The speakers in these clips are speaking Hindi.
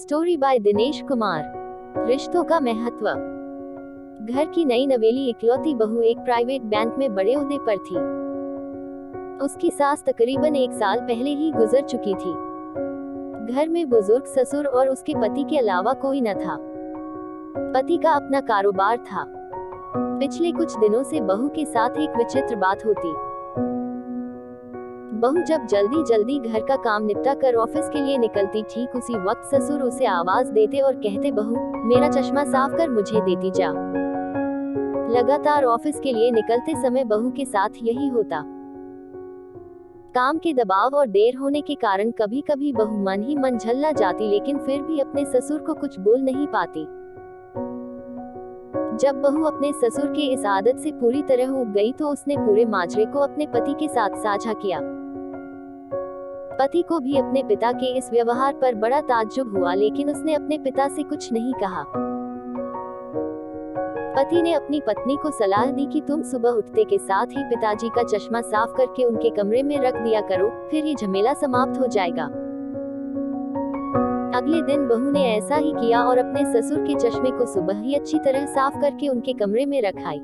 Story by Dinesh Kumar. रिश्तों का महत्व। घर की नई नवेली इकलौती बहू एक प्राइवेट बैंक में बड़े ओहदे पर थी। उसकी सास तकरीबन 1 साल पहले ही गुजर चुकी थी। घर में बुजुर्ग ससुर और उसके पति के अलावा कोई न था। पति का अपना कारोबार था। पिछले कुछ दिनों से बहू के साथ एक विचित्र बात होती। बहू जब जल्दी जल्दी घर का काम निपटा कर ऑफिस के लिए निकलती, ठीक उसी वक्त ससुर उसे आवाज देते और कहते, बहू मेरा चश्मा साफ कर मुझे देती जा। लगातार ऑफिस के लिए निकलते समय बहू के साथ यही होता। काम के दबाव और देर होने के कारण कभी कभी बहू मन ही मन झल्ला जाती, लेकिन फिर भी अपने ससुर को कुछ बोल नहीं पाती। जब बहू अपने ससुर के इस आदत से पूरी तरह ऊब गई तो उसने पूरे माजरे को अपने पति के साथ साझा किया। पति को भी अपने पिता के इस व्यवहार पर बड़ा ताज्जुब हुआ, लेकिन उसने अपने पिता से कुछ नहीं कहा। पति ने अपनी पत्नी को सलाह दी कि तुम सुबह उठते के साथ ही पिताजी का चश्मा साफ करके उनके कमरे में रख दिया करो, फिर ये झमेला समाप्त हो जाएगा। अगले दिन बहू ने ऐसा ही किया और अपने ससुर के चश्मे को सुबह ही अच्छी तरह साफ करके उनके कमरे में रखाई।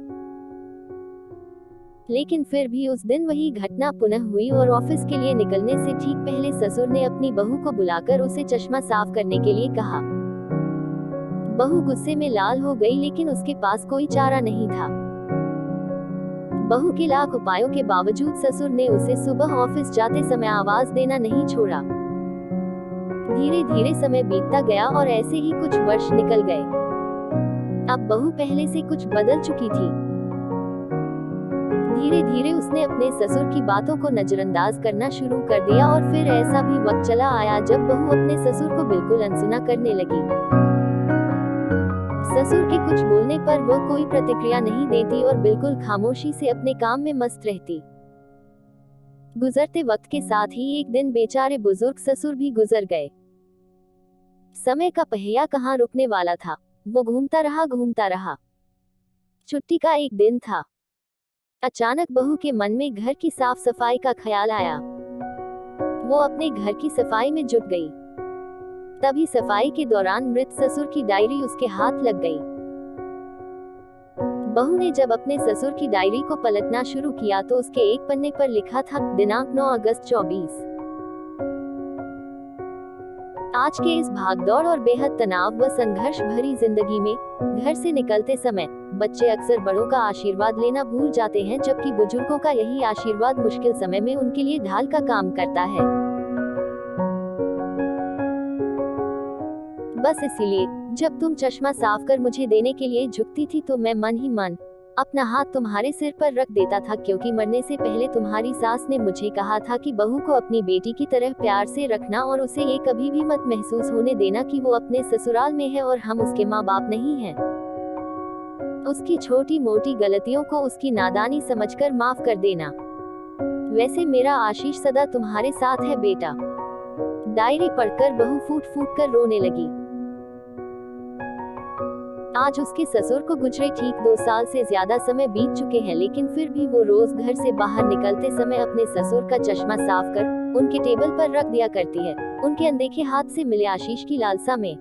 लेकिन फिर भी उस दिन वही घटना पुनः हुई और ऑफिस के लिए निकलने से ठीक पहले ससुर ने अपनी बहू को बुलाकर उसे चश्मा साफ करने के लिए कहा। बहू गुस्से में लाल हो गई, लेकिन उसके पास कोई चारा नहीं था। बहू के लाख उपायों के बावजूद ससुर ने उसे सुबह ऑफिस जाते समय आवाज देना नहीं छोड़ा। धीरे धीरे समय बीतता गया और ऐसे ही कुछ वर्ष निकल गए। अब बहू पहले से कुछ बदल चुकी थी। धीरे धीरे उसने अपने ससुर की बातों को नजरअंदाज करना शुरू कर दिया और फिर ऐसा भी वक्त चला आया जब बहू अपने ससुर को बिल्कुल अनसुना करने लगी। ससुर के कुछ बोलने पर वो कोई प्रतिक्रिया नहीं देती और बिल्कुल खामोशी से अपने काम में मस्त रहती। गुजरते वक्त के साथ ही एक दिन बेचारे बुजुर्ग ससुर भी गुजर गए। समय का पहिया कहाँ रुकने वाला था, वो घूमता रहा। छुट्टी का एक दिन था। अचानक बहू के मन में घर की साफ सफाई का ख्याल आया। वो अपने घर की सफाई में जुट गई। तभी सफाई के दौरान मृत ससुर की डायरी उसके हाथ लग गई। बहू ने जब अपने ससुर की डायरी को पलटना शुरू किया तो उसके एक पन्ने पर लिखा था, दिनांक 9 अगस्त 24। आज के इस भागदौड़ और बेहद तनाव व संघर्ष भरी जिंदगी में घर से निकलते समय बच्चे अक्सर बड़ों का आशीर्वाद लेना भूल जाते हैं, जबकि बुजुर्गों का यही आशीर्वाद मुश्किल समय में उनके लिए ढाल का काम करता है। बस इसीलिए जब तुम चश्मा साफ कर मुझे देने के लिए झुकती थी तो मैं मन ही मन अपना हाथ तुम्हारे सिर पर रख देता था, क्योंकि मरने से पहले तुम्हारी सास ने मुझे कहा था कि बहू को अपनी बेटी की तरह प्यार से रखना और उसे ये कभी भी मत महसूस होने देना कि वो अपने ससुराल में है और हम उसके माँ बाप नहीं हैं। उसकी छोटी मोटी गलतियों को उसकी नादानी समझकर माफ कर देना। वैसे मेरा आशीष सदा तुम्हारे साथ है बेटा। डायरी पढ़कर बहू फूट फूट कर रोने लगी। आज उसके ससुर को गुजरे ठीक 2 साल से ज्यादा समय बीत चुके हैं, लेकिन फिर भी वो रोज घर से बाहर निकलते समय अपने ससुर का चश्मा साफ कर उनके टेबल पर रख दिया करती है, उनके अनदेखे हाथ से मिले आशीष की लालसा में।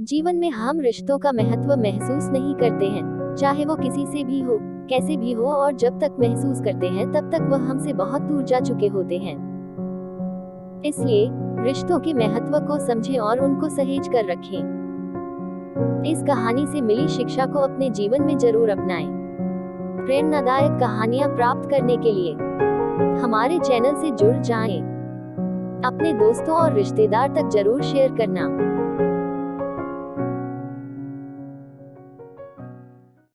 जीवन में हम रिश्तों का महत्व महसूस नहीं करते हैं, चाहे वो किसी से भी हो, कैसे भी हो, और जब तक महसूस करते हैं तब तक वह हमसे बहुत दूर जा चुके होते हैं। इसलिए रिश्तों के महत्व को समझें और उनको सहेज कर रखें। इस कहानी से मिली शिक्षा को अपने जीवन में जरूर अपनाएं। प्रेरणादायक कहानियां प्राप्त करने के लिए हमारे चैनल से जुड़ जाएं। अपने दोस्तों और रिश्तेदार तक जरूर शेयर करना।